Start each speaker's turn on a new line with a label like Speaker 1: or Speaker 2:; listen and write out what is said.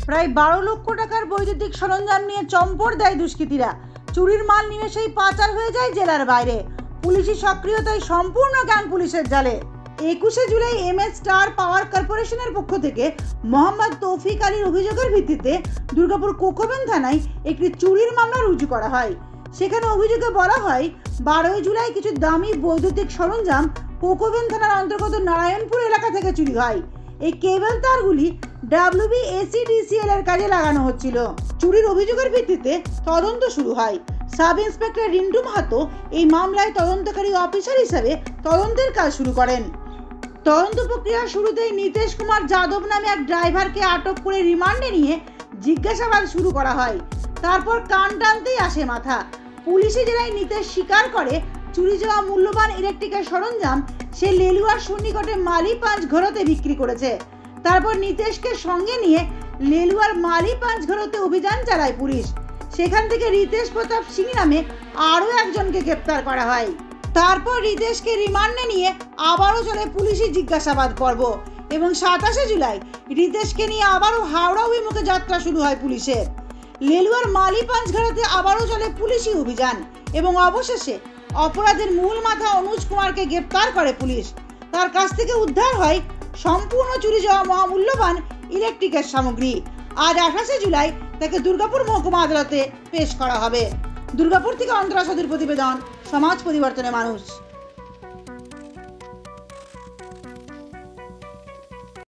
Speaker 1: প্রায় 12 লক্ষ টাকার বৈদ্যুতিক সরঞ্জাম নিয়ে চম্পট দেয় দুষ্কৃতীরা। চুরির মাল নিমেষেই পাচার হয়ে যায় জেলার বাইরে। পুলিশি সক্রিয়তায় সম্পূর্ণ গ্যাং পুলিশের জালে। 21শে জুলাই MS স্টার পাওয়ার কর্পোরেশনের পক্ষ থেকে মোহাম্মদ তৌফিক আলীর অভিযোগের ভিত্তিতে দুর্গাপুর কোকোবেন থানায় একটি চুরির মামলা রুজু করা হয়। সেখানে অভিযোগে বলা হয় 12 জুলাই কিছু দামি বৈদ্যুতিক সরঞ্জাম কোকোবেন থানার অন্তর্গত নারায়ণপুর এলাকা থেকে চুরি হয়। এই কেবল তারগুলি WBACDCL এর কাজে লাগানো হচ্ছিল। চুরির অভিযোগের ভিত্তিতে তদন্ত শুরু হয়। সাব ইন্সপেক্টর রিন্টু মাহাতো এই মামলায় তদন্তকারী অফিসার হিসেবে তদন্তের কাজ শুরু করেন। তদন্ত প্রক্রিয়ার শুরুতেই নীতেশ কুমার যাদব নামে এক ড্রাইভারকে আটক করে রিমান্ডে নিয়ে জিজ্ঞাসাবাদ শুরু করা হয়। তারপর কান টানতেই আসে মাথা। পুলিশি জেলায় নীতেশ স্বীকার করে চুরি যাওয়া মূল্যবান ইলেকট্রিকের সরঞ্জাম সে লেলুয়ার সন্নিকটে মালিপাঁচ ঘরতে বিক্রি করেছে। তারপর নীতেশকে সঙ্গে নিয়ে লেলুয়ার মালিপাঁচ ঘরতে অভিযান চালায় পুলিশ। সেখান থেকে রিতেশ প্রতাপ সিং নামে আরও একজনকে গ্রেপ্তার করা হয়। তারপর রিতেশকে রিমান্ডে নিয়ে আবারও চলে পুলিশি জিজ্ঞাসাবাদ পর্ব এবং 27শে জুলাই রিতেশকে নিয়ে আবারও হাওড়া অভিমুখে যাত্রা শুরু হয় পুলিশের। লেলুয়ার মালিপাঁচ ঘরতে আবারও চলে পুলিশি অভিযান এবং অবশেষে অপরাধের মূল মাথা অনুজ কুমারকে গ্রেপ্তার করে পুলিশ। তার কাছ থেকে উদ্ধার হয় সম্পূর্ণ চুরি যাওয়া মহামূল্যবান ইলেকট্রিকের সামগ্রী। আজ 28শে জুলাই তাকে দুর্গাপুর মহকুমা আদালতে পেশ করা হবে। দুর্গাপুর থেকে অন্তরা সাধুর প্রতিবেদন, সমাজ পরিবর্তনের মানুষ।